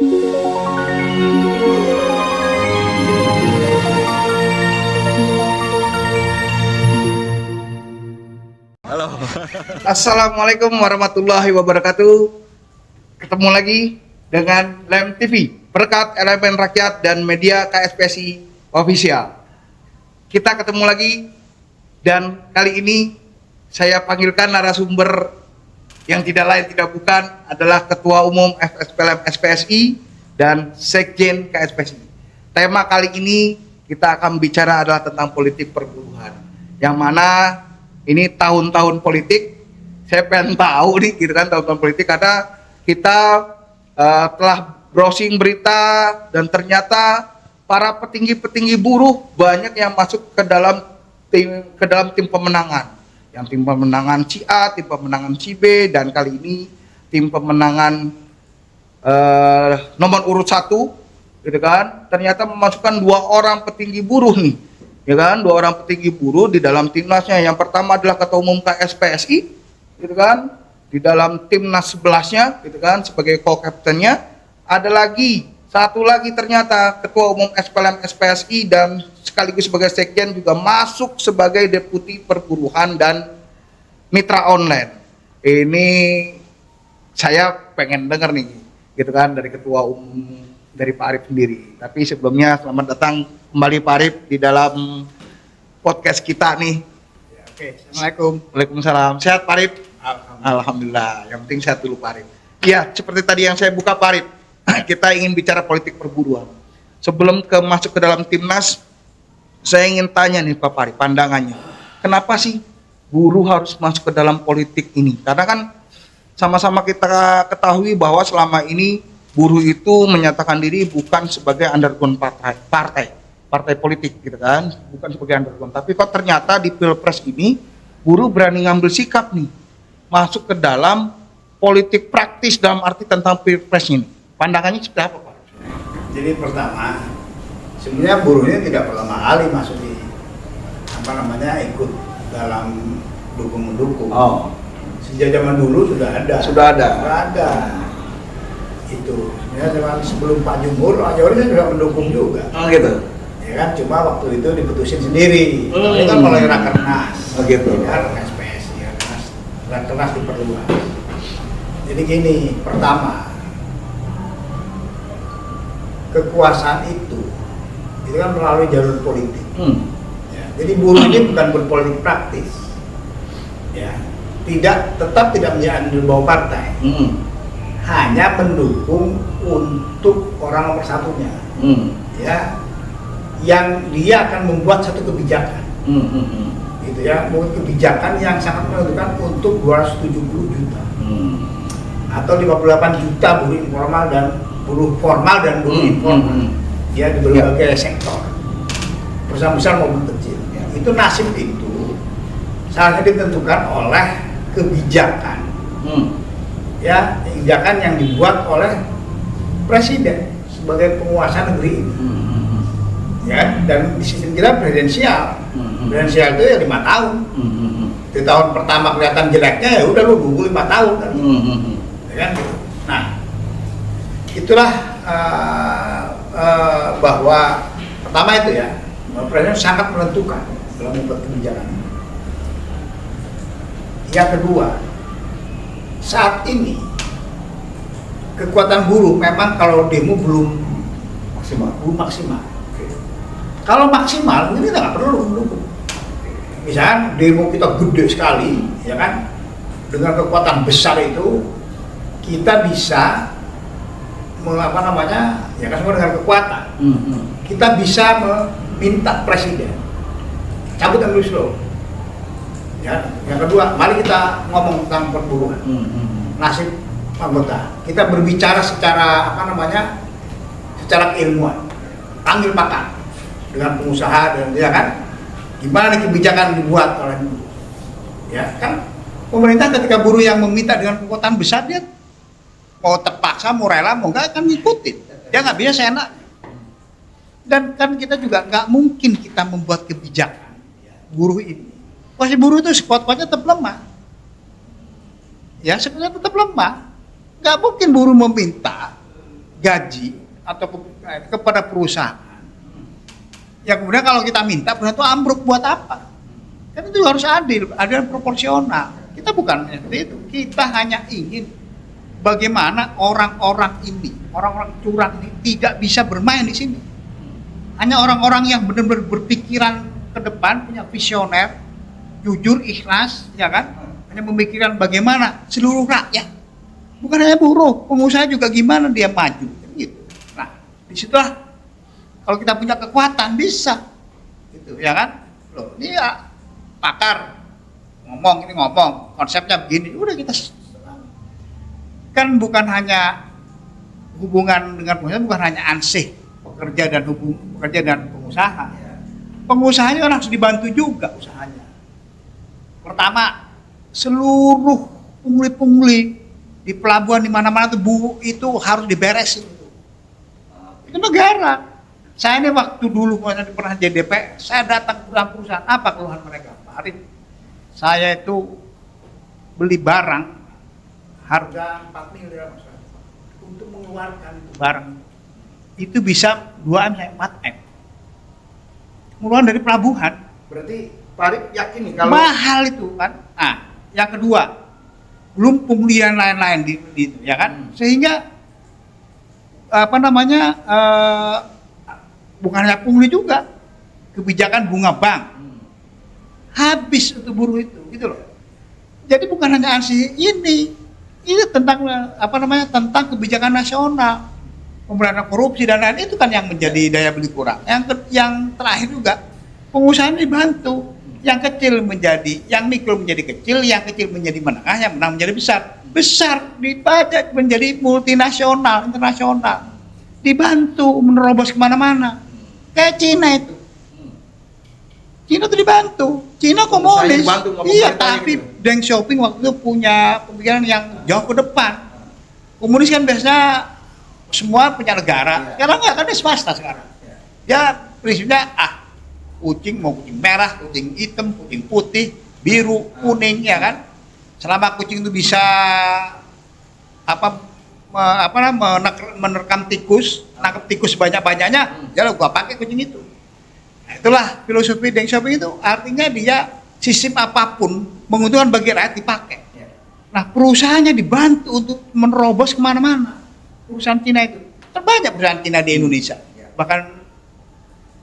Halo. Assalamualaikum warahmatullahi wabarakatuh. Ketemu lagi dengan Lem TV, berkat elemen rakyat dan media KSPSI Official. Kita ketemu lagi dan kali ini saya panggilkan narasumber yang tidak lain tidak bukan adalah Ketua Umum FSPLM SPSI dan Sekjen KSPSI. Tema kali ini kita akan bicara adalah tentang politik perburuhan, yang mana ini tahun-tahun politik. Saya pengen tahu nih gitu kan, tahun-tahun politik, karena kita telah browsing berita dan ternyata para petinggi-petinggi buruh banyak yang masuk ke dalam tim pemenangan. Yang tim pemenangan si A, tim pemenangan si B, dan kali ini tim pemenangan nomor urut 1 gitu kan, ternyata memasukkan 2 orang petinggi buruh nih, ya kan, 2 orang petinggi buruh di dalam timnasnya. Yang pertama adalah Ketua Umum KSPSI, gitu kan, di dalam timnas 11-nya, gitu kan, sebagai co-captainnya. Ada lagi, satu lagi ternyata Ketua Umum SPLM SPSI dan sekaligus sebagai sekjen juga masuk sebagai deputi perburuhan dan mitra online. Ini saya pengen dengar nih, gitu kan, dari Ketua Umum, dari Pak Arif sendiri. Tapi sebelumnya selamat datang kembali Pak Arif di dalam podcast kita nih. Ya, oke, Assalamualaikum. Waalaikumsalam. Sehat Pak Arif? Alhamdulillah. Yang penting sehat dulu Pak Arif. Iya, seperti tadi yang saya buka Pak Arif, kita ingin bicara politik perburuan. Sebelum masuk ke dalam timnas, saya ingin tanya nih Pak Arif, pandangannya. Kenapa sih buruh harus masuk ke dalam politik ini? Karena kan sama-sama kita ketahui bahwa selama ini buruh itu menyatakan diri bukan sebagai underground partai politik gitu kan, bukan sebagai underground. Tapi kok ternyata di Pilpres ini buruh berani ngambil sikap nih, masuk ke dalam politik praktis dalam arti tentang Pilpres ini. Pandangannya seperti apa Pak? Jadi pertama, sebenarnya buruhnya tidak pertama kali masuk di ikut dalam dukung-mendukung. Oh. Sejak zaman dulu sudah ada. Sudah ada. Itu ya, sebelum Pak Jumhur kan juga mendukung juga. Oh gitu. Ya kan, cuma waktu itu diputusin sendiri. Ini kan mulai rakernas. Oh gitu. Ya, SPSI ya, rakernas diperluas. Jadi gini, pertama, kekuasaan itu kan melalui jalur politik. Ya, jadi buruh ini bukan berpolitik praktis. Ya, tetap tidak menjadi bawah partai. Hanya mendukung untuk orang nomor satunya, ya, yang dia akan membuat satu kebijakan, gitu ya, membuat kebijakan yang sangat menentukan untuk 270 juta atau 58 juta buruh informal dan buruh formal dan buruh informal, ya, di berbagai sektor, perusahaan besar maupun kecil. Ya. Itu nasib itu sangat ditentukan oleh kebijakan. Ya, kebijakan yang dibuat oleh presiden sebagai penguasa negeri ini, ya, dan di sistem kita presidensial. Presidensial itu ya 5 tahun. Di tahun pertama kelihatan jeleknya, ya udah lu nunggu 5 tahun kan, ya kan? Nah, itulah bahwa pertama itu ya, presiden sangat menentukan dalam membuat kebijakan. Yang kedua, saat ini kekuatan buruh memang kalau demo belum maksimal. Kalau maksimal ini kita nggak perlu mendukung. Misalnya demo kita gede sekali, ya kan, dengan kekuatan besar itu kita bisa ya kan, semua dengan kekuatan. Kita bisa meminta presiden cabut Omnibus Law. Ya, yang kedua, mari kita ngomong tentang perburuhan, nasib anggota. Kita berbicara secara secara keilmuan, panggil pakar dengan pengusaha dan ya kan, gimana nih kebijakan dibuat oleh buruh. Ya kan, pemerintah ketika buruh yang meminta dengan kekuatan besar, dia mau terpaksa, mau rela, mau enggak kan ngikutin. Dia nggak bisa seenak. Dan kan kita juga nggak mungkin kita membuat kebijakan buruh ini. Posisi buruh itu kuat-kuatnya tetap lemah. Ya, sebenarnya tetap lemah. Nggak mungkin buruh meminta gaji atau kepada perusahaan, ya kemudian kalau kita minta perusahaan itu ambruk, buat apa? Kan itu harus adil dan proporsional. Kita bukan seperti itu. Kita hanya ingin bagaimana orang-orang ini, orang-orang curang ini tidak bisa bermain di sini. Hanya orang-orang yang benar-benar berpikiran ke depan, punya visioner, jujur, ikhlas, ya kan? Hanya memikirkan bagaimana seluruh rakyat, bukan hanya buruh, pengusaha juga gimana dia maju, gitu. Nah, disitulah kalau kita punya kekuatan bisa, gitu, ya kan? Loh, ini ya pakar ngomong konsepnya begini, udah kita kan bukan hanya hubungan dengan pengusaha, bukan hanya ansih pekerja dan pengusaha. Pengusahanya harus dibantu juga usahanya. Pertama, seluruh pungli-pungli di pelabuhan di mana-mana itu harus diberesin. Itu negara. Saya ini waktu dulu pernah jadi DPR, saya datang ke perusahaan, apa keluhan mereka? Pak Arif, saya itu beli barang harga 4 miliar untuk mengeluarkan barang itu bisa 2M sampai 4M. Mengeluarkan dari pelabuhan. Berarti Pak Arif yakin nih kalau mahal itu kan. Nah, yang kedua, belum pemulihan lain-lain di itu, ya kan? Sehingga bukan hanya pungli juga, kebijakan bunga bank habis untuk buruh itu, gitu loh. Jadi bukan hanya ansih ini tentang tentang kebijakan nasional, pemberantasan korupsi dan lain itu kan yang menjadi daya beli kurang. Yang terakhir juga pengusaha dibantu, yang kecil yang mikro menjadi kecil, yang kecil menjadi menengah, yang menengah menjadi besar dipajak menjadi multinasional, internasional, dibantu menerobos kemana-mana. Kayak Cina itu. Cina tuh dibantu. Cina komunis. Iya, tapi Deng Xiaoping waktu itu punya pemikiran yang jauh ke depan. Komunis kan biasanya semua punya negara. Sekarang enggak, kan dia swasta sekarang. Ya prinsipnya kucing mau kucing merah, kucing hitam, kucing putih, biru, kuning, ya kan. Selama kucing itu bisa menerkam tikus, nangkep tikus banyak-banyaknya, ya gua pakai kucing itu. Nah, itulah filosofi Deng Xiaoping itu, artinya dia sistem apapun menguntungkan bagi rakyat dipakai. Nah, perusahaannya dibantu untuk menerobos kemana-mana. Perusahaan Cina itu, terbanyak perusahaan Cina di Indonesia, bahkan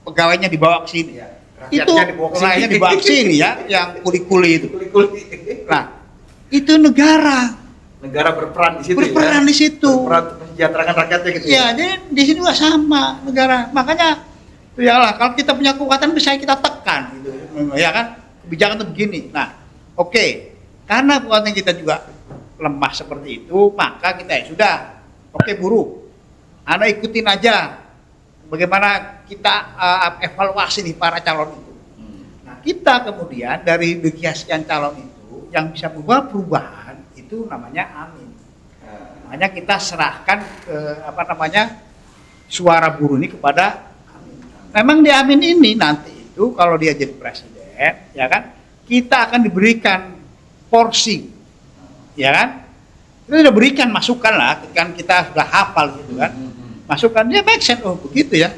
pegawainya dibawa ke sini. Itu rakyatnya dibawa ke sini ya, yang kuli-kuli itu. Nah, itu negara berperan di situ. Berperan di situ. Berperan untuk mensejahterakan rakyatnya gitu. Iya, jadi di sini juga sama negara. Makanya iyalah kalau kita punya kekuatan bisa kita tekan gitu. Ya kan? Kebijakan itu begini. Nah, oke. Karena kekuatan kita juga lemah seperti itu, maka kita ya sudah. Oke, buruh. Anda ikutin aja bagaimana kita evaluasi nih para calon itu. Nah, kita kemudian dari sekian calon itu yang bisa membawa perubahan itu namanya Amin. Makanya kita serahkan ke suara buruh ini kepada Amin. Memang di Amin ini nanti itu kalau dia jadi presiden, ya kan, kita akan diberikan porsi, ya kan, kita sudah berikan masukan lah, kan kita sudah hafal gitu kan, masukan dia make sense, oh begitu ya.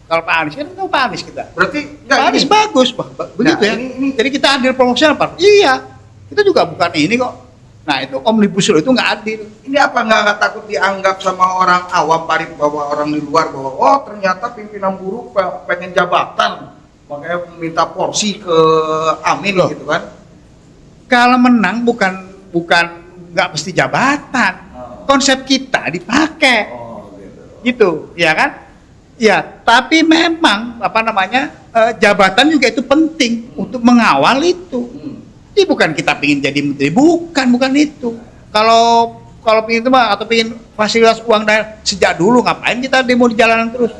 Kalau Pak Anies kan tahu Pak Anies kita. Berarti Pak Anies bagus, begitu ya. Jadi kita adil proporsional, Pak. Iya, kita juga bukan ini kok. Nah itu omnibus law itu nggak adil. Ini apa nggak takut dianggap sama orang awam, Pak, bahwa orang di luar bahwa oh ternyata pimpinan buruh pengen jabatan, makanya minta porsi ke Amin loh gitu kan? Kalau menang bukan nggak mesti jabatan. Konsep kita dipakai. Gitu, ya kan? Ya, tapi memang jabatan juga itu penting untuk mengawal itu. Ini bukan kita pingin jadi menteri, bukan itu. Kalau pingin itu mah atau pingin fasilitas uang daerah sejak dulu ngapain kita demo di jalanan terus?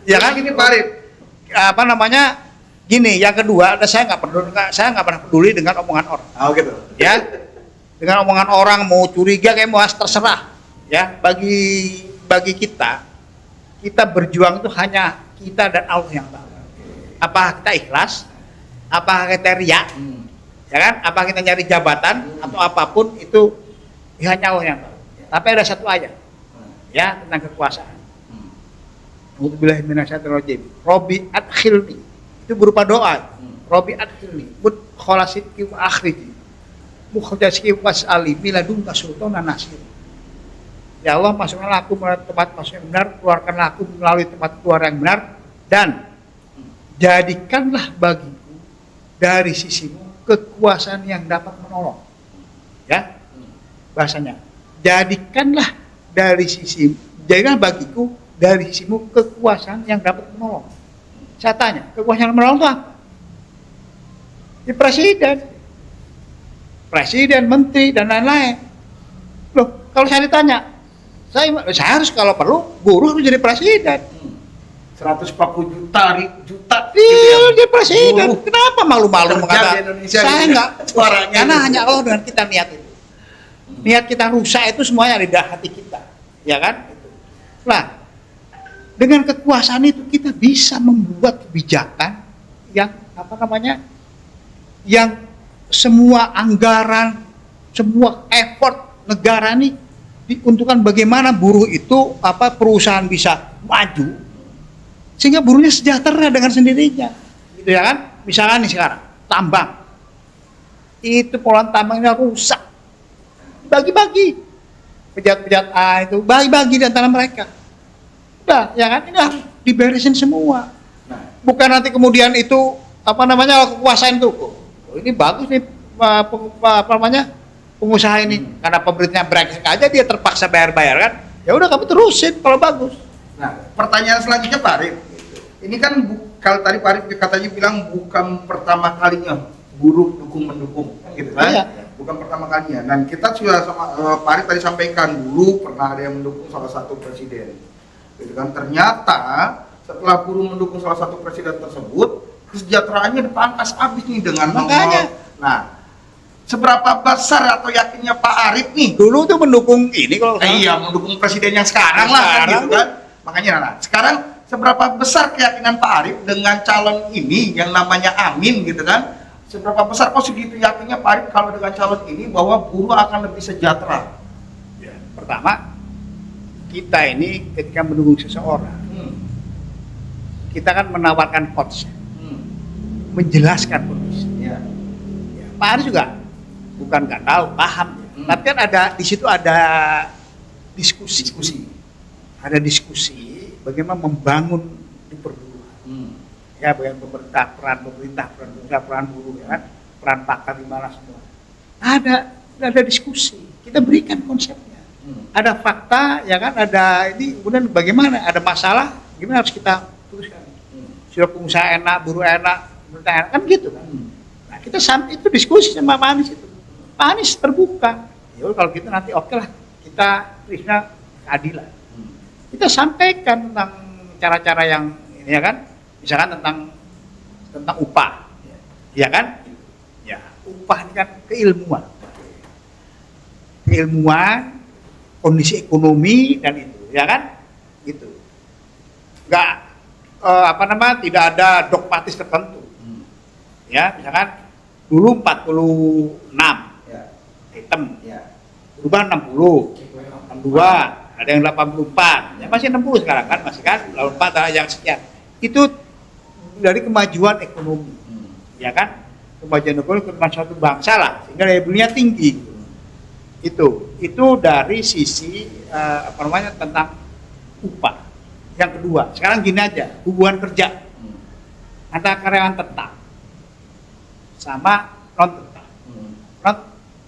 Ya kan gini Pak Arif. Gini, yang kedua, saya nggak pernah peduli dengan omongan orang. Oh gitu. Ya, dengan omongan orang mau curiga kayak mau terserah. Ya, bagi kita berjuang itu hanya kita dan Allah yang tahu. Apa kita ikhlas? Apa kita riak? Ya kan? Apa kita nyari jabatan atau apapun itu hanya Allah yang tahu. Tapi ada satu aja. ya, tentang kekuasaan. Alhamdulillah minasyaitonirrajim. Robbi adkhilni, itu berupa doa. Robbi adkhilni mudkhalasitki wa akhriji mukhrajatki was'ali miladunka sultanan nasir. Ya Allah, masukkanlah aku melalui tempat masuk yang benar, keluarkanlah aku melalui tempat keluar yang benar, dan jadikanlah bagiku dari sisimu kekuasaan yang dapat menolong. Ya, bahasanya, jadikanlah bagiku dari sisimu kekuasaan yang dapat menolong. Saya tanya, kekuasaan yang menolong itu apa? Di presiden, menteri, dan lain-lain. Loh, kalau saya ditanya, saya harus kalau perlu buruh harus jadi presiden. 140 juta gitu Iya, ya. dia presiden. Buruh. Kenapa malu-malu Kerja di mengatakan? Indonesia Saya gitu. enggak. Suaranya Karena gitu. hanya Allah dengan kita niat itu. Niat kita rusak itu semuanya ada di hati kita, ya kan? Nah, dengan kekuasaan itu kita bisa membuat kebijakan yang yang semua anggaran, semua effort negara ini diuntukkan bagaimana buruh itu perusahaan bisa maju sehingga buruhnya sejahtera dengan sendirinya, gitu ya kan? Misalkan nih sekarang tambang, itu poluan tambangnya rusak, bagi-bagi pejabat-pejabat itu bagi-bagi di antara mereka, udah ya kan? Ini harus diberesin semua. Bukan nanti kemudian itu kekuasaan itu, ini bagus nih pengusaha ini, karena pemerintahnya brengsek aja dia terpaksa bayar kan, ya udah kamu terusin kalau bagus. Nah, pertanyaan selanjutnya Pak Arif, ini kan kalau tadi Pak Arif katanya bilang bukan pertama kalinya buruh mendukung, gitu kan? Iya. Bukan pertama kalinya. Dan kita sudah sama Pak Arif tadi sampaikan dulu pernah ada yang mendukung salah satu presiden, gitu kan? Ternyata setelah buruh mendukung salah satu presiden tersebut, kesejahteraannya dipangkas habis nih dengan Makanya. Nah, seberapa besar atau yakinnya Pak Arif nih? Dulu tuh mendukung ini kalau Iya, mendukung presiden yang sekarang lah kan, gitu kan? Makanya sekarang seberapa besar keyakinan Pak Arif dengan calon ini yang namanya Amin, gitu kan? Seberapa besar kok segitu yakinnya Pak Arif kalau dengan calon ini bahwa buruh akan lebih sejahtera? Ya, pertama, kita ini ketika mendukung seseorang, kita kan menawarkan konsep, menjelaskan kondisi. Ya. Ya, Pak Aris juga bukan nggak tahu, paham. Tapi kan di situ ada diskusi. Ada diskusi bagaimana membangun di perburuhan. Ya, bagaimana peran pemerintah, peran buruh, ya kan? Peran pakar di mana semua. Ada diskusi. Kita berikan konsepnya. Ada fakta, ya kan? Ada ini, kemudian bagaimana? Ada masalah, gimana harus kita putuskan? Sudah pengusaha enak, buruh enak, pemerintah enak, kan gitu kan? Nah, kita sampai itu diskusi sama Pak Anies itu. Pak Anies terbuka. Ya kalau gitu nanti oke lah, kita Krishna keadilan. Kita sampaikan tentang cara-cara yang ini, ya kan? Misalkan tentang upah, ya kan? Ya, upah ini kan keilmuan, kondisi ekonomi dan itu, ya kan? Gitu. Enggak tidak ada dogmatis tertentu. Ya, misalkan dulu 46 item, berubah 60, 62, ada yang 84, ya masih 60 sekarang kan, masih kan 84 ada yang sekian. Itu dari kemajuan ekonomi, ya kan? Kemajuan ekonomi suatu bangsa lah, sehingga daya belinya tinggi. Itu dari sisi tentang upah. Yang kedua, sekarang gini aja, hubungan kerja antara karyawan tetap sama non tetap.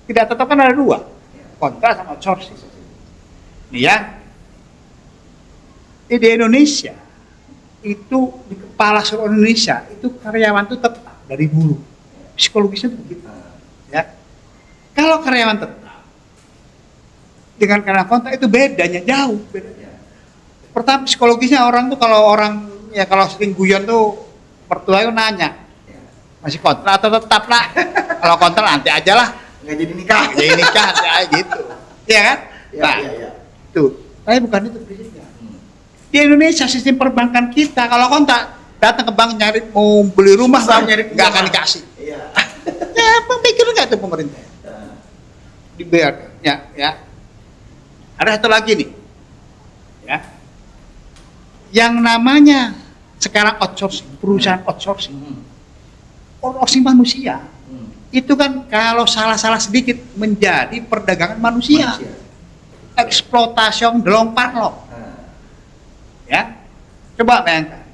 Tidak tetap kan ada dua, kontrak sama outsourcing. Nih ya, di Indonesia itu di kepala seluruh Indonesia itu karyawan itu tetap dari buruh, psikologisnya begitu. Ya, kalau karyawan tetap dengan karyawan kontrak itu bedanya jauh. Pertama psikologisnya orang tuh kalau sering guyon tuh mertua itu nanya masih kontrak atau tetap lah. Kalau kontrak nanti aja lah. Nggak jadi nikah. Jadi nikah nanti aja gitu. Iya kan? Iya. Tuh. Tapi bukan itu prinsipnya. Di Indonesia sistem perbankan kita kalau kontrak datang ke bank mau beli rumah nggak akan dikasih. Iya. Ya, mikir nggak tuh pemerintah? Dibayar. Ya. Ada satu lagi nih. ya. Yang namanya sekarang outsourcing, perusahaan outsourcing, outsourcing manusia, itu kan kalau salah-salah sedikit menjadi perdagangan manusia. Eksploitasi delong parlok. Ya, coba bayangkan.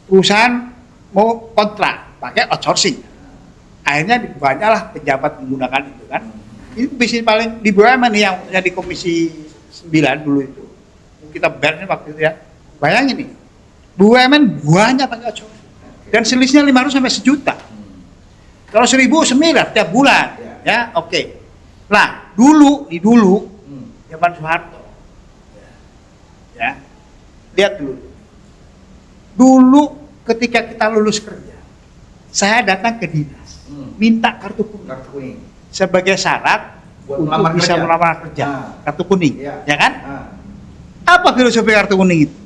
Perusahaan mau kontrak pakai outsourcing. Akhirnya banyaklah pejabat menggunakan itu kan. Itu bisnis paling di BUMN yang di Komisi 9 dulu itu. Kita berani waktu itu ya. Bayangin nih, BUMN banyak pakai outsourcing. Dan selisihnya 500 sampai 1 juta. Kalau 1.000 semiliar tiap bulan, ya oke. Nah, dulu zaman Soeharto, ya, lihat dulu. Dulu ketika kita lulus kerja, saya datang ke dinas, minta kartu kuning sebagai syarat buat untuk bisa melamar kerja, kartu kuning, ya kan? Apa filosofi kartu kuning itu?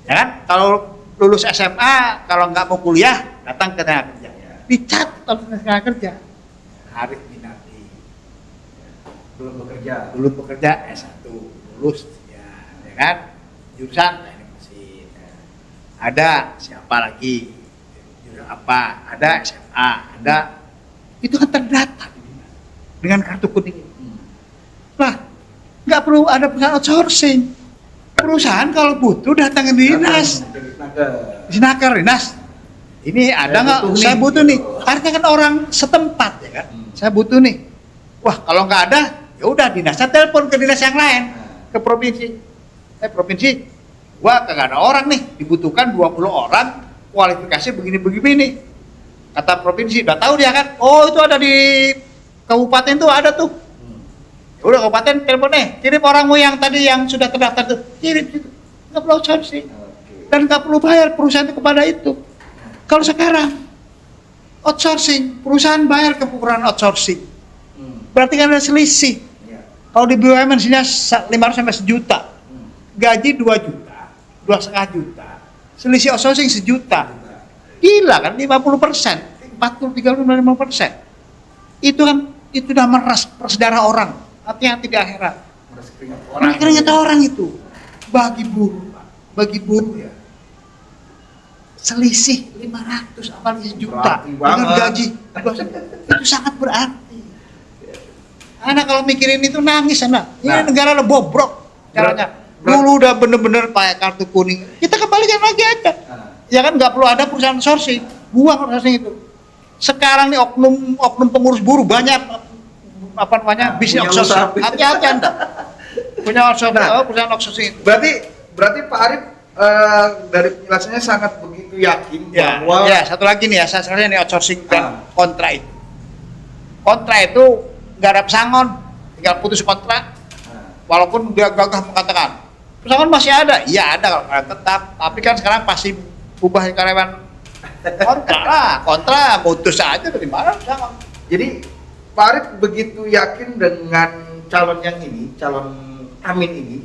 Ya kan? Kalau lulus SMA, kalau nggak mau kuliah, datang ke tenaga kerja. Dicatat oleh tenaga kerja. Harif Minati. Belum bekerja S1, lulus ya kan? Jurusan teknik mesin. Ada siapa lagi? Jurusan apa? Ada SMA, ada. Itu kan terdata dengan kartu kuning itu. Lah, nggak perlu ada perusahaan outsourcing. Perusahaan kalau butuh datang ke dinas. Sinaker dinas. Ini ada nggak? Saya butuh nih. Artinya kan orang setempat ya kan. Saya butuh nih. Wah kalau nggak ada, ya udah dinasnya telepon ke dinas yang lain, ke provinsi. Provinsi, wah kagak ada orang nih. Dibutuhkan 20 orang, kualifikasi begini. Kata provinsi, udah tahu dia kan. Oh itu ada di kabupaten tuh ada tuh. Ya udah kabupaten telepon kirim orangmu yang tadi yang sudah terdaftar tuh, kirim situ. Nggak perlu outsourcing. Dan nggak perlu bayar perusahaan itu kepada itu. Kalau sekarang outsourcing, perusahaan bayar ke perusahaan outsourcing, berarti kan ada selisih. Kalau di BUMN sini 500 sampai 1 juta, gaji 2 juta, 2,5 juta, selisih outsourcing 1 juta, gila kan 50%, 40, 30, 50%. Itu kan itu udah meras persaudara orang, hati-hati di akhirat. Meras keringat orang itu, bagi buruh ya. Selisih 500 apalagi 1 juta dengan gaji itu sangat berarti. Anak kalau mikirin itu nangis anak. Ini negara udah bobrok caranya. Dulu udah bener-bener pakai kartu kuning. Kita kembalikan lagi aja. Ya kan nggak perlu ada perusahaan sourcing. Buang outsourcing itu. Sekarang nih oknum pengurus buruh banyak apa namanya bisnis outsourcing. Hati-hati Anda. Punya perusahaan outsourcing. Berarti Pak Arief dari penjelasannya sangat begitu yakin bahwa satu lagi nih ya, saya selesai nih outsourcing dan kontra itu. Kontra itu nggak ada pesangon, tinggal putus kontrak. Walaupun dia gagah mengatakan pesangon masih ada, iya ada kalau karyawan tetap. Tapi kan sekarang pasti ubah karyawan kontra putus aja dari mana pesangon. Jadi Pak Arief begitu yakin dengan calon Amin ini,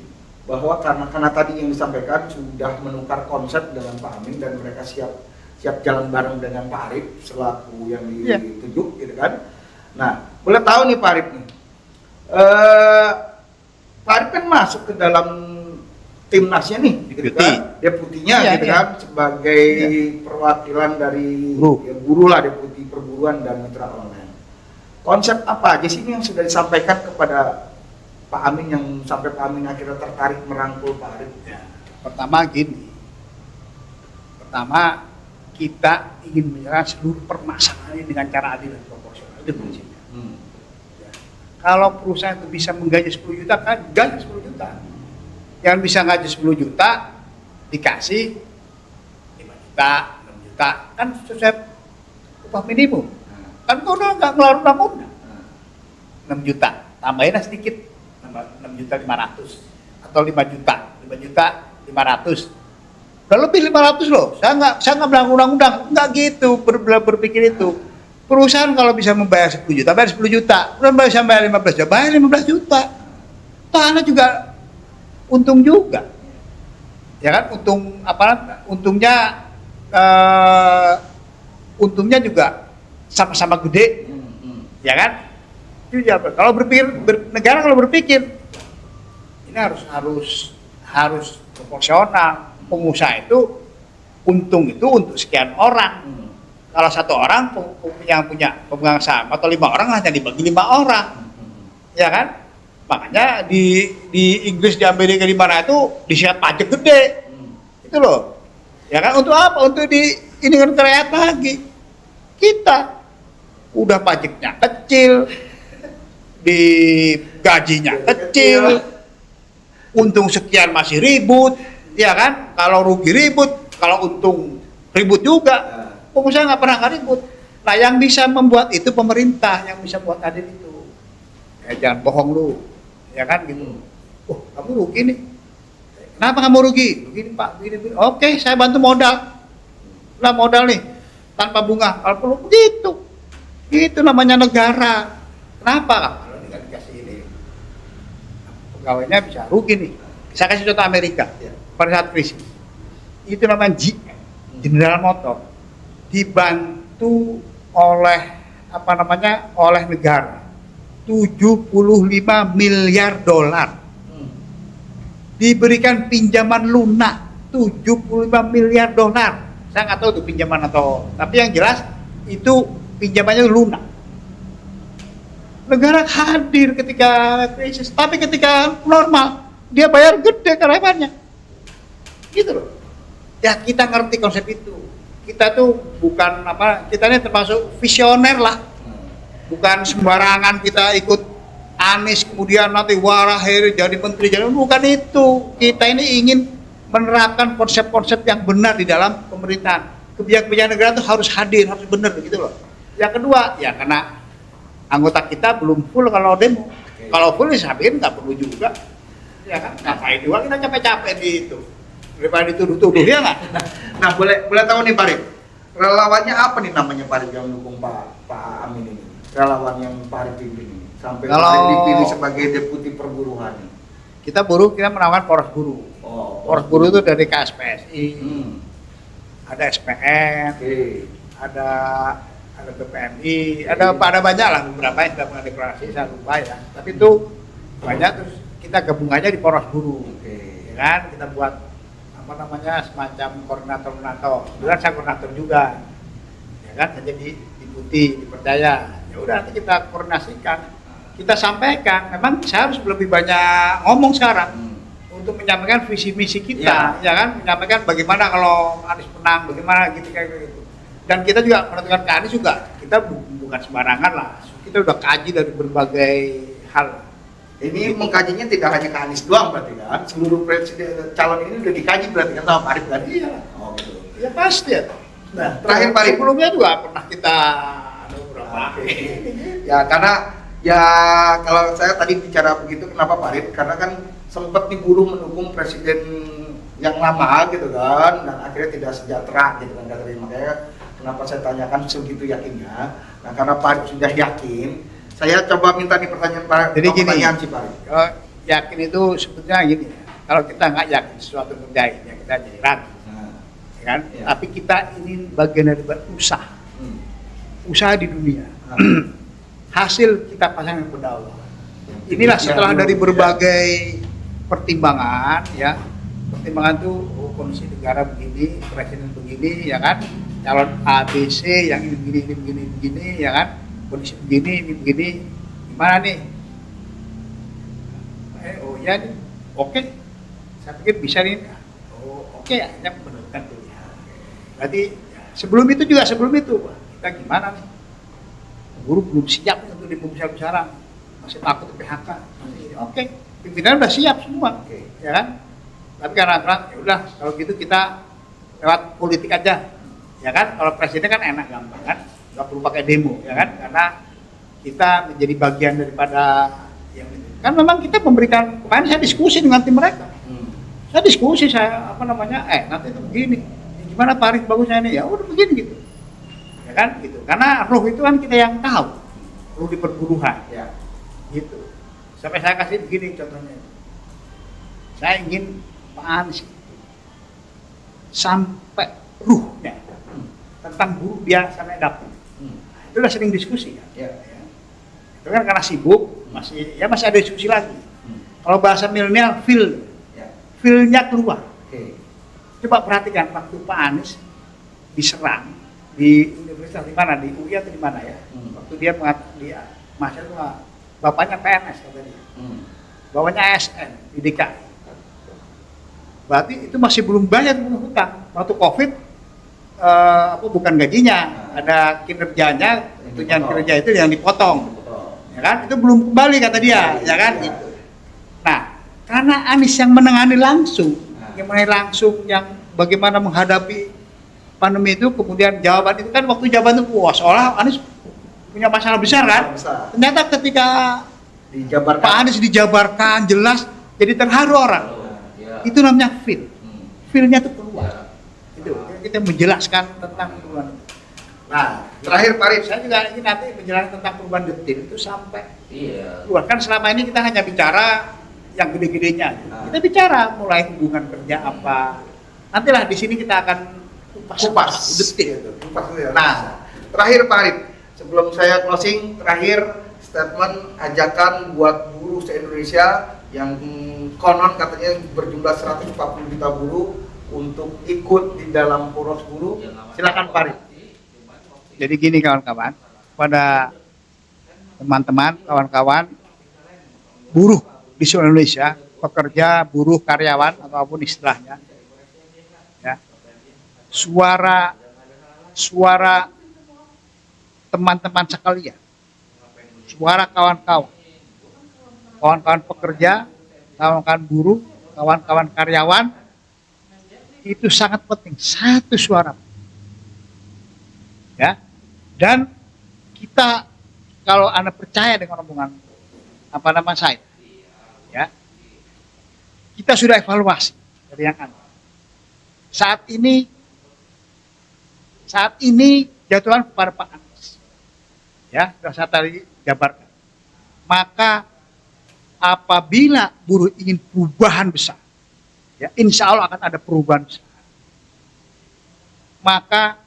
bahwa karena tadi yang disampaikan sudah menukar konsep dengan Pak Amin dan mereka siap jalan bareng dengan Pak Arief selaku yang ditunjuk gitu kan. Nah, boleh tahu nih Pak Arief nih, Pak Arief kan masuk ke dalam timnasnya nih, gitu kan, deputinya gitu kan, sebagai perwakilan dari buruh lah, deputi perburuan dan mitra online. Konsep apa aja sih ini yang sudah disampaikan kepada Pak Amin yang sampai Pak Amin akhirnya tertarik merangkul Pak Arief? Pertama gini, kita ingin menyerahkan seluruh permasalahan dengan cara adil dan proporsional, itu prinsipnya. Kalau perusahaan itu bisa menggaji 10 juta, kan gaji 10 juta. Yang bisa gaji 10 juta dikasih 5 juta, 6 juta, kan sesuai upah minimum. Kan kau udah nggak ngeluarin undang-undang. 6 juta, tambahinlah sedikit, 6 juta 500 atau 5 juta 500. Udah lebih 500 loh. Saya nggak bilang undang-undang, nggak gitu berpikir itu. Perusahaan kalau bisa membayar 10 juta, bayar 10 juta. Udah bisa bayar 15 juta, bayar 15 juta. Toh Anda juga untung juga. Ya kan, untungnya juga sama-sama gede. Ya kan? Kalau negara kalau berpikir ini harus proporsional. Pengusaha itu untung itu untuk sekian orang. Kalau satu orang yang punya pemegang saham atau 5 orang hanya dibagi 5 orang, ya kan? Makanya di Inggris, di Amerika, di mana itu disiap pajak gede, itu loh, ya kan? Untuk apa? Untuk ini kan rakyat lagi. Kita udah pajaknya kecil, di gajinya kecil, untung sekian masih ribut, ya kan? Kalau rugi ribut, kalau untung ribut juga. Pengusaha nggak pernah ribut. Nah, yang bisa membuat itu pemerintah, yang bisa buat adil itu. Ya jangan bohong lu, ya kan gitu. Oh, kamu rugi nih. Kenapa kamu rugi? Begini Pak, begini. Oke, saya bantu modal. Lah modal nih, tanpa bunga. Kalau perlu begitu. Itu namanya negara. Kenapa? Kalau nggak dikasih ini, pegawainya bisa rugi nih. Saya kasih contoh Amerika. Pada saat krisis, itu namanya GM, General Motor, dibantu oleh oleh negara 75 miliar dolar, diberikan pinjaman lunak 75 miliar dolar. Saya nggak tahu itu pinjaman atau, tapi yang jelas itu pinjamannya lunak. Negara hadir ketika krisis, tapi ketika normal dia bayar gede karyawannya, gitu loh. Ya kita ngerti konsep itu. Kita tuh bukan kita ini termasuk visioner lah, bukan sembarangan kita ikut Anies kemudian nanti warahir jadi menteri, bukan itu. Kita ini ingin menerapkan konsep-konsep yang benar di dalam pemerintahan. Kebijakan negara itu harus hadir, harus benar gitu loh. Yang kedua, ya karena anggota kita belum full kalau demo. Kalau full disampaikan nggak perlu juga, ya kan? Ngapain juga kita capek-capek di itu, daripada dituduh-tuduh, ya nggak? Nah, boleh tahu nih Pak Arif, relawannya apa nih namanya Pak Arif yang mendukung Pak Amin ini? Relawan yang Pak Arif pimpin ini sampai Pak Arif dipilih sebagai deputi perburuhan. Kita menawarkan poros buruh. Poros buruh itu dari KSPSI, ada SPN, ada BPMI, ada banyak lah, beberapa yang sudah mendeklarasi, saya lupa ya. Tapi itu banyak, terus kita gabung aja di poros buruh, ya kan? Kita buat semacam koordinator. Kemudian saya koordinator juga, ya kan? Saya jadi diikuti, dipercaya. Ya udah, nanti kita koordinasikan, kita sampaikan. Memang saya harus lebih banyak ngomong sekarang untuk menyampaikan visi misi kita, ya kan? Menyampaikan bagaimana kalau Anies menang, bagaimana gitu kayak gitu. Dan kita juga menentukan ke Anies juga, kita bukan sembarangan lah. Kita udah kaji dari berbagai hal. Ini mengkajinya tidak hanya ke Anies doang berarti kan? Seluruh presiden calon ini udah dikaji berarti kan sama Pak Arif tadi? Iya. Oh gitu. Ya pasti ya. Nah, terakhir Pak Arif, sebelumnya juga pernah kita beberapa. Ya karena ya kalau saya tadi bicara begitu, kenapa Pak Arif? Karena kan sempat diburu mendukung presiden yang lama gitu kan, dan akhirnya tidak sejahtera gitu kan katanya. Makanya kenapa saya tanyakan segitu yakinnya? Nah karena Pak Arif sudah yakin, saya coba minta nih pertanyaan Jadi gini, sih Pak Arif. Yakin itu sebetulnya gini, kalau kita nggak yakin sesuatu terjadi, ya kita jadi ragu, kan? Ya. Tapi kita ini bagian dari usaha, usaha di dunia. Hasil kita pasang kepada Allah. Inilah setelah dari berbagai pertimbangan, ya. Pertimbangan itu kondisi negara begini, presiden begini, ya kan? Calon ABC yang ini begini, ya kan? Kondisi begini, ini begini, gimana nih? Oh ya nih, oke. Saya pikir bisa nih. Oh oke, hanya menentukan pilihan. Berarti sebelum itu, kita gimana nih? Guru belum siap untuk dibesar-besaran, masih takut PHK. Oke, pimpinan udah siap semua, ya kan? Tapi karena ya udah, kalau gitu kita lewat politik aja, ya kan? Kalau presiden kan enak, gampang kan? Nggak perlu pakai demo, ya kan? Karena kita menjadi bagian daripada yang itu. Kan memang kita memberikan, kemarin saya diskusi dengan tim mereka. Nanti itu begini. Gimana Pak Arif bagusnya ini? Ya udah begini gitu. Ya kan gitu. Karena roh itu kan kita yang tahu. Roh di perburuhan, ya. Gitu. Sampai saya kasih begini contohnya. Saya ingin Pak Anies sampai ruhnya tentang buruh dia sampai dapat. Itu udah sering diskusi kan. Ya. Itu kan karena sibuk masih ada diskusi lagi. Kalau bahasa milenial, feel, Ya. feel-nya keluar. Oke. Coba perhatikan waktu Pak Anies diserang di universitas di mana, di UI atau di mana ya? Waktu dia mahasiswa, bapaknya PNS kata dia, bapaknya ASN di DKI. Berarti itu masih belum bayar hutang. Waktu COVID, bukan gajinya, ada kinerjanya, tunjangan kinerja itu yang dipotong, ya kan? Itu belum kembali kata dia, ya kan? Gitu. Nah, karena Anies yang menangani langsung, yang bagaimana menghadapi pandemi itu, kemudian jawaban itu kan waktu jawaban itu, wah seolah Anies punya masalah besar kan? Ternyata ketika Pak Anies dijabarkan jelas, jadi terharu orang. Itu namanya feel. Feel-nya itu keluar. Itu kita menjelaskan tentang perubahan. Nah, Terakhir Pak Arif, saya juga ingin nanti menjelaskan tentang perubahan detail itu sampai keluar. Kan selama ini kita hanya bicara yang gede-gedenya. Kita bicara mulai hubungan kerja apa. Nantilah di sini kita akan kupas detail. Nah, terakhir Pak Arif, sebelum saya closing, terakhir statement ajakan buat buruh se-Indonesia yang konon katanya berjumlah 140 juta buruh untuk ikut di dalam poros buruh. Silakan Pak Arif. Jadi gini kawan-kawan, pada teman-teman, kawan-kawan, buruh di seluruh Indonesia, pekerja, buruh, karyawan, ataupun istilahnya, ya, suara teman-teman sekalian, suara kawan-kawan pekerja, kawan-kawan buruh, kawan-kawan karyawan, itu sangat penting, satu suara, ya. Dan kita, kalau Anda percaya dengan omongan saya, ya, kita sudah evaluasi dari yang ada. Saat ini jatuhan kepada Pak Anies, ya, sudah saya tadi jabarkan. Maka apabila buruh ingin perubahan besar, ya, insya Allah akan ada perubahan besar. Maka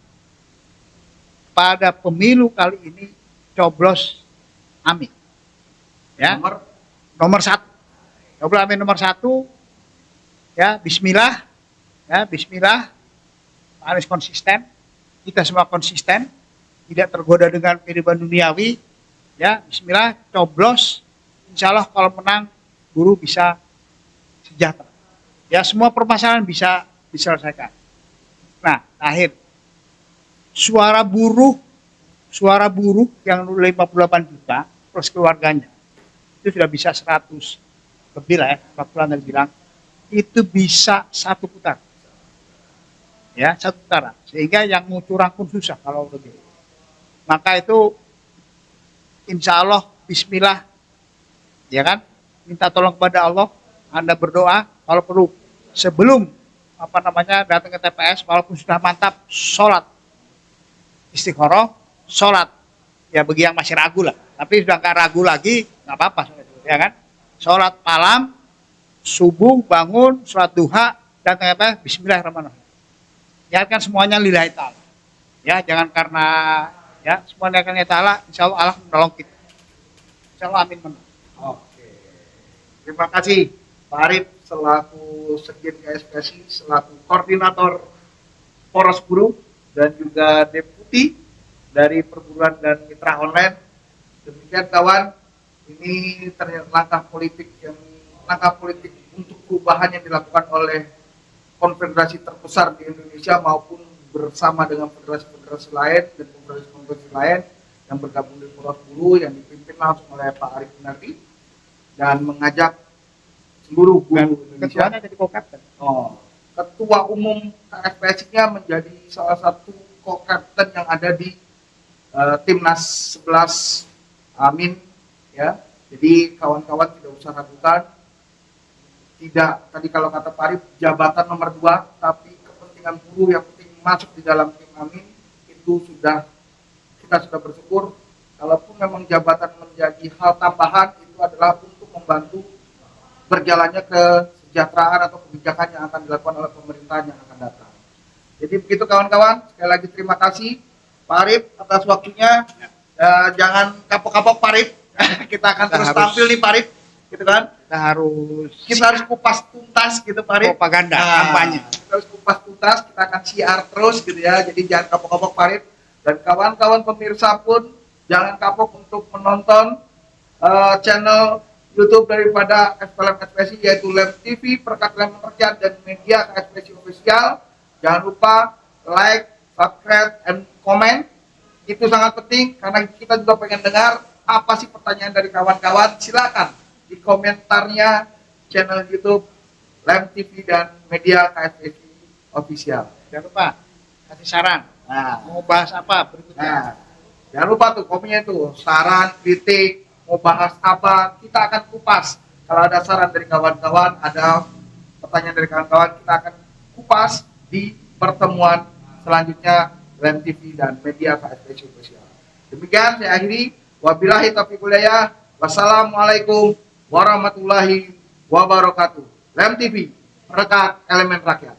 pada pemilu kali ini coblos Amin, ya, nomor 1, coblos Amin nomor 1, ya, Bismillah, Pak Anies konsisten, kita semua konsisten, tidak tergoda dengan kehidupan duniawi, ya, Bismillah, coblos, insya Allah kalau menang buruh bisa sejahtera, ya, semua permasalahan bisa diselesaikan. Nah, akhir suara buruh yang 58 juta plus keluarganya itu sudah bisa 100 lebih lah, ya, Pak Tulan bilang itu bisa satu putaran, ya, satu putaran, sehingga yang mau curang pun susah kalau begitu. Maka itu insya Allah Bismillah, ya kan, minta tolong kepada Allah, Anda berdoa, kalau perlu sebelum datang ke TPS, walaupun sudah mantap, sholat istikharah, sholat, ya bagi yang masih ragu lah, tapi sudah nggak ragu lagi, nggak apa-apa, ya kan, sholat malam, subuh bangun, sholat duha, datang ke TPS, Bismillahirrahmanirrahim, ya kan, semuanya lillahi ta'ala, ya, jangan karena, ya, semuanya karena ta'ala, insya Allah Allah menolong kita, insya Allah amin menang. Oke. Terima kasih Pak Arif selaku Sekjen KSPSI, selaku koordinator Poros Buruh, dan juga deputi dari perburuan dan mitra online. Demikian kawan, ini ternyata langkah politik untuk perubahan yang dilakukan oleh konfederasi terbesar di Indonesia maupun bersama dengan federasi-federasi lain dan konfederasi lain yang bergabung di Poros Buruh yang dipimpin langsung oleh Pak Arif Minardi dan mengajak seluruh buruh Indonesia. Ketua umum KSPSI-nya menjadi salah satu co-captain yang ada di Timnas 11 Amin, ya. Jadi kawan-kawan tidak usah ragukan. Tidak, tadi kalau kata Pak Arif, jabatan nomor 2, tapi kepentingan buruh yang penting masuk di dalam tim Amin, itu kita sudah bersyukur. Kalaupun memang jabatan menjadi hal tambahan, itu adalah untuk membantu berjalannya kesejahteraan atau kebijakan yang akan dilakukan oleh pemerintahan yang akan datang. Jadi begitu kawan-kawan, sekali lagi terima kasih Pak Arif atas waktunya. Jangan kapok-kapok Pak Arif. Kita akan terus tampil nih Pak Arif, gitu kan. Kita harus kupas tuntas gitu Pak Rid. propaganda, Nah, kampanye. kita harus kupas tuntas, kita akan siar terus gitu ya. Jadi jangan kapok-kapok Pak Rid. Dan kawan-kawan pemirsa pun jangan kapok untuk menonton channel YouTube daripada FPLM SPSI yaitu Lem TV, Perkat Lem Rakyat dan Media KSPSI Official. Jangan lupa like, subscribe, and comment. Itu sangat penting karena kita juga pengen dengar apa sih pertanyaan dari kawan-kawan. Silakan di komentarnya channel YouTube Lem TV dan Media KSPSI Official. Jangan lupa kasih saran. Nah, Mau bahas apa berikutnya? nah, jangan lupa tuh komennya tuh saran, kritik, mau bahas apa, kita akan kupas. Kalau ada saran dari kawan-kawan, ada pertanyaan dari kawan-kawan, kita akan kupas di pertemuan selanjutnya Lem TV dan Media KSPSI Official. Demikian saya akhiri. Wabillahi taufiq wal hidayah. Wassalamualaikum warahmatullahi wabarakatuh. Lem TV, Perkat Elemen Rakyat.